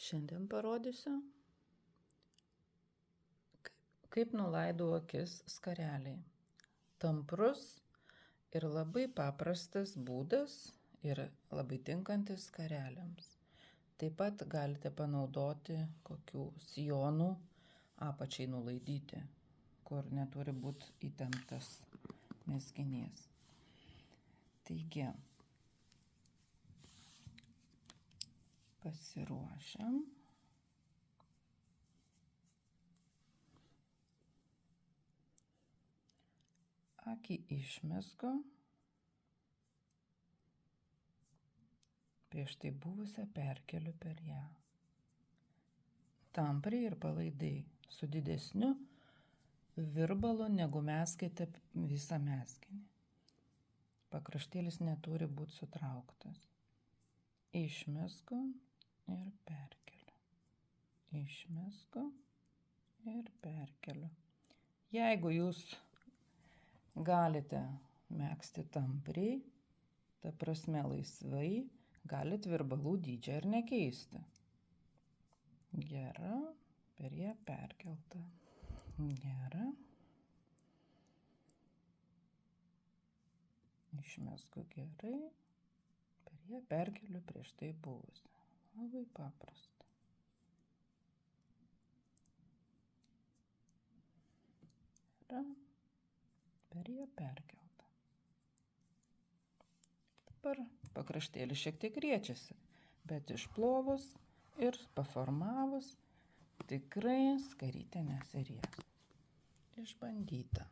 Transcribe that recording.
Šiandien parodysiu, kaip nulaidau akis skareliai. Tamprus ir labai paprastas būdas ir labai tinkantis skarelėms. Taip pat galite panaudoti kokių sijonų apačiai nulaidyti, kur neturi būti įtemptas mezginys. Taigi, pasiruošiam. Akį išmezgu prieš tai buvusią perkeliu per ją. Tampriai ir palaidai su didesniu virbalu, negu mezgate visą mezginį. Pakraštėlis neturi būti sutrauktas. Išmezgu ir perkeliu. Išmezgu ir perkeliu. Jeigu jūs galite megzti tampriai, ta prasme laisvai, galite virbalų dydžią ir nekeisti. Gera, per ją perkelta. Gera. Išmezgu gerai, per ją perkeliu prieš tai buvusią. Labai paprasta. Gera, per ją perkelta. Dabar pakraštėlis šiek tiek riečiasi, bet išplovus ir paformavus tikrai skarytė nesiries. Išbandyta.